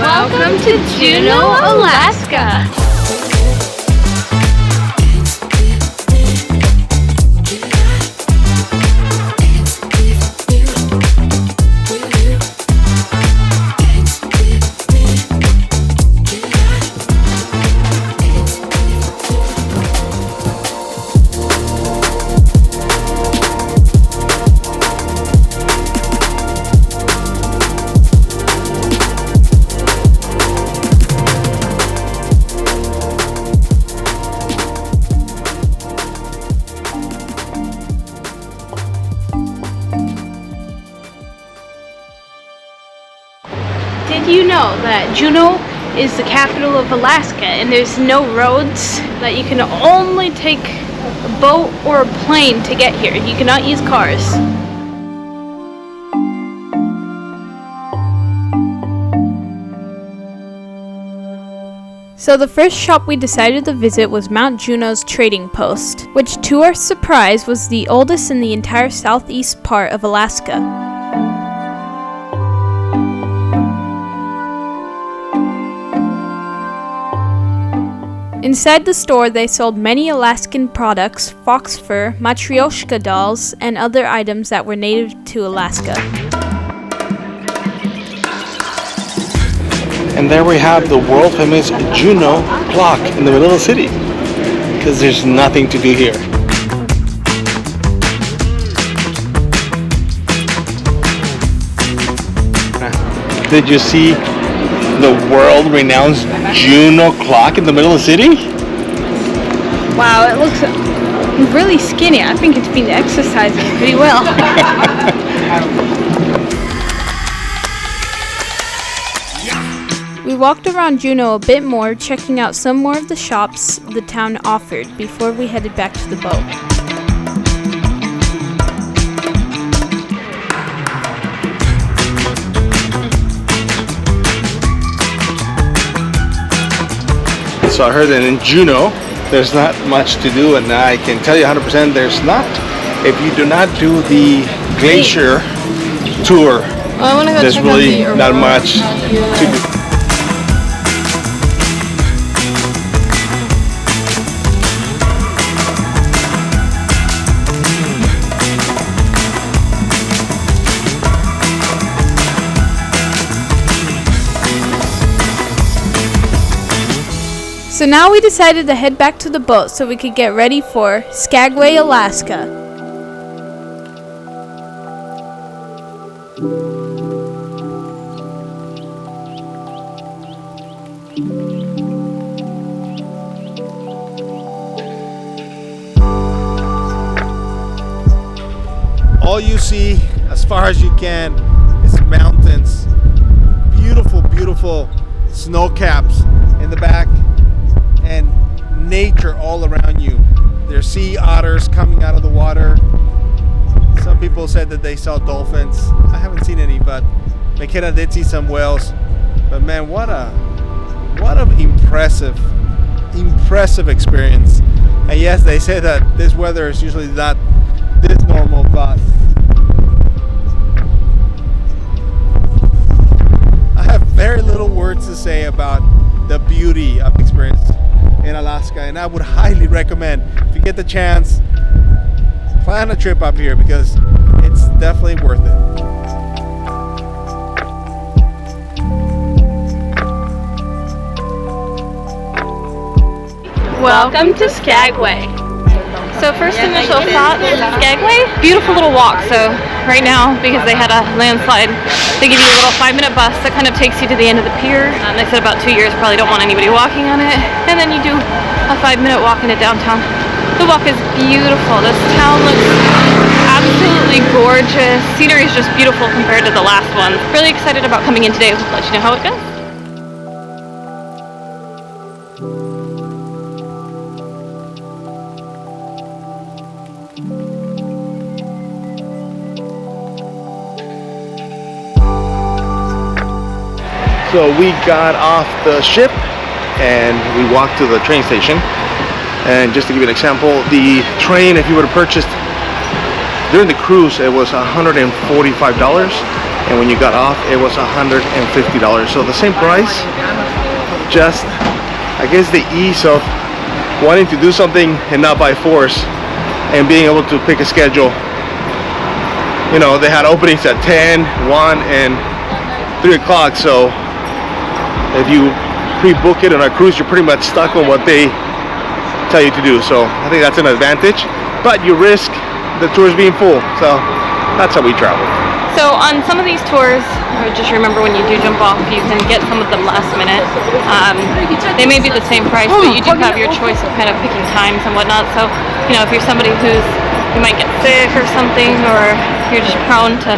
Welcome to Juneau, Alaska. Did you know that Juneau is the capital of Alaska and there's no roads, that you can only take a boat or a plane to get here? You cannot use cars. So the first shop we decided to visit was Mount Juneau's trading post, which to our surprise was the oldest in the entire southeast part of Alaska. Inside the store, they sold many Alaskan products, fox fur, matryoshka dolls, and other items that were native to Alaska. And there we have the world famous Juneau clock in the middle of the city, because there's nothing to do here. Did you see the world-renowned Juneau clock in the middle of the city? Wow, it looks really skinny. I think it's been exercising pretty well. We walked around Juneau a bit more, checking out some more of the shops the town offered before we headed back to the boat. So I heard that in Juneau, there's not much to do, and I can tell you 100% there's not. If you do not do the glacier tour, there's really not much to do. So now we decided to head back to the boat so we could get ready for Skagway, Alaska. All you see as far as you can is mountains, beautiful, beautiful snow caps in the back, and nature all around you. There's sea otters coming out of the water. Some people said that they saw dolphins. I haven't seen any, but McKenna did see some whales. But man, what an impressive experience. And yes, they say that this weather is usually not this normal, but I have very little words to say about the beauty of experience in Alaska, and I would highly recommend, if you get the chance, plan a trip up here because it's definitely worth it. Welcome to Skagway. So first initial thought, Skagway, beautiful little walk. So right now, because they had a landslide, they give you a little 5-minute bus that kind of takes you to the end of the pier. They said about 2 years probably don't want anybody walking on it. And then you do a 5-minute walk into downtown. The walk is beautiful. This town looks absolutely gorgeous. Scenery is just beautiful compared to the last one. Really excited about coming in today. We'll let you know how it goes. So we got off the ship and we walked to the train station. And just to give you an example, the train, if you were to purchase during the cruise, it was $145, and when you got off it was $150. So the same price, just I guess the ease of wanting to do something and not by force, and being able to pick a schedule. You know, they had openings at 10, 1, and 3 o'clock, so if you pre-book it on a cruise, you're pretty much stuck on what they tell you to do. So I think that's an advantage, but you risk the tours being full, so that's how we travel. So on some of these tours, just remember when you do jump off, you can get some of them last minute. They may be the same price, but you do have your choice of kind of picking times and whatnot. So, you know, if you're somebody you might get sick or something, or you're just prone to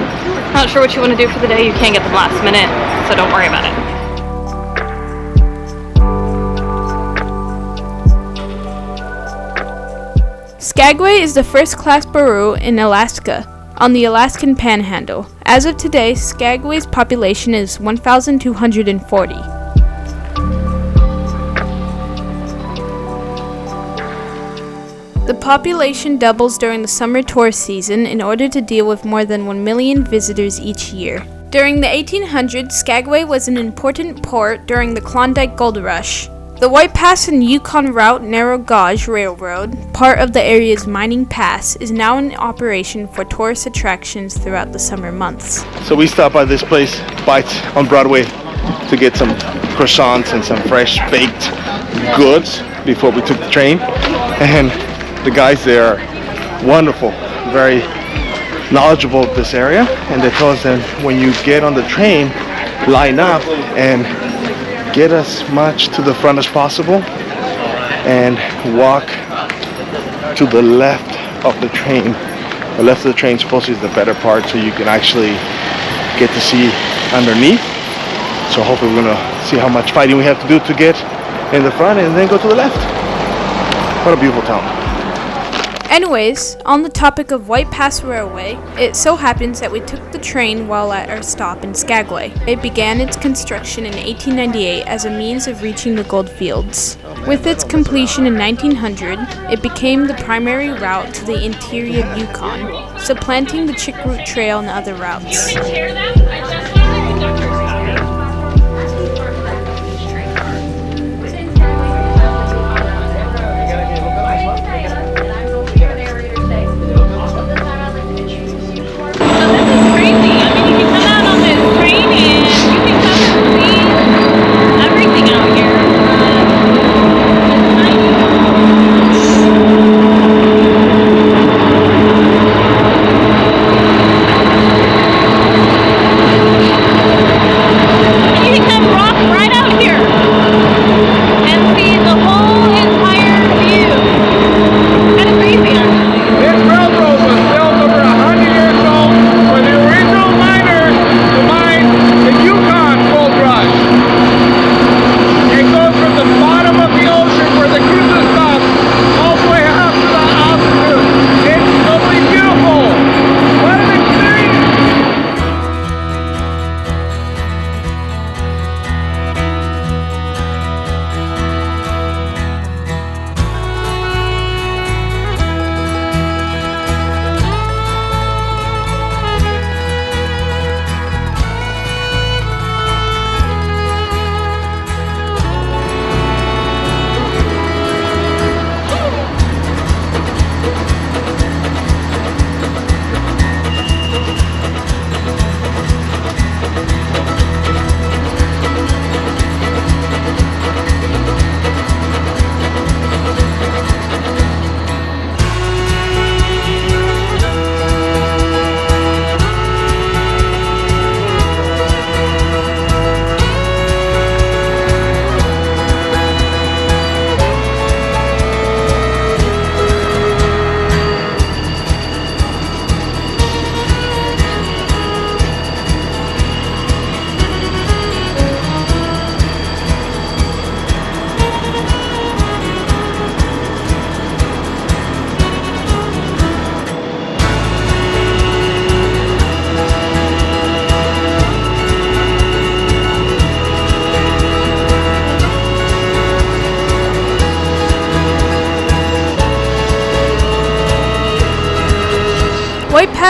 not sure what you want to do for the day, you can get them last minute, so don't worry about it. Skagway is the first-class borough in Alaska, on the Alaskan Panhandle. As of today, Skagway's population is 1,240. The population doubles during the summer tour season in order to deal with more than 1 million visitors each year. During the 1800s, Skagway was an important port during the Klondike Gold Rush. The White Pass and Yukon Route Narrow Gauge Railroad, part of the area's mining pass, is now in operation for tourist attractions throughout the summer months. So we stopped by this place, Bites on Broadway, to get some croissants and some fresh baked goods before we took the train. And the guys there are wonderful, very knowledgeable of this area, and they told us that when you get on the train, line up and get as much to the front as possible and walk to the left of the train. The left of the train supposedly is the better part, so you can actually get to see underneath. So hopefully we're gonna see how much fighting we have to do to get in the front and then go to the left. What a beautiful town. Anyways, on the topic of White Pass Railway, it so happens that we took the train while at our stop in Skagway. It began its construction in 1898 as a means of reaching the gold fields. With its completion in 1900, it became the primary route to the interior of Yukon, supplanting the Chick Route Trail and other routes.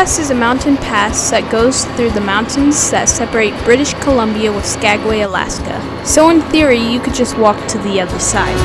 Pass is a mountain pass that goes through the mountains that separate British Columbia with Skagway, Alaska. So in theory, you could just walk to the other side.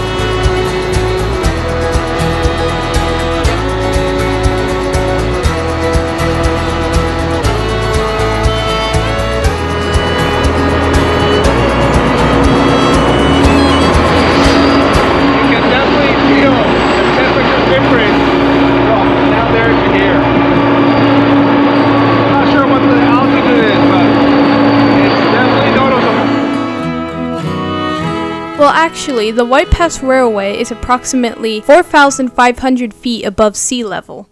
Well, actually, the White Pass Railway is approximately 4,500 feet above sea level.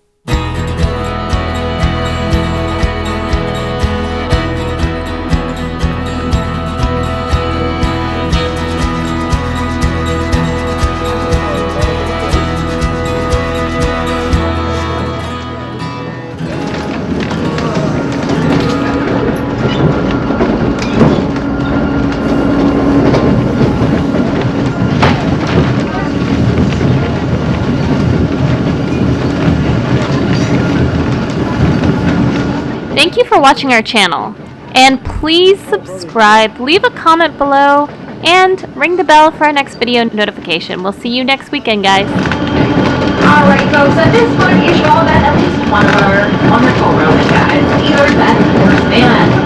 Thank you for watching our channel, and please subscribe, leave a comment below, and ring the bell for our next video notification. We'll see you next weekend, guys. Alright folks, at this point you show that at least one of our wonderful road guides either been or been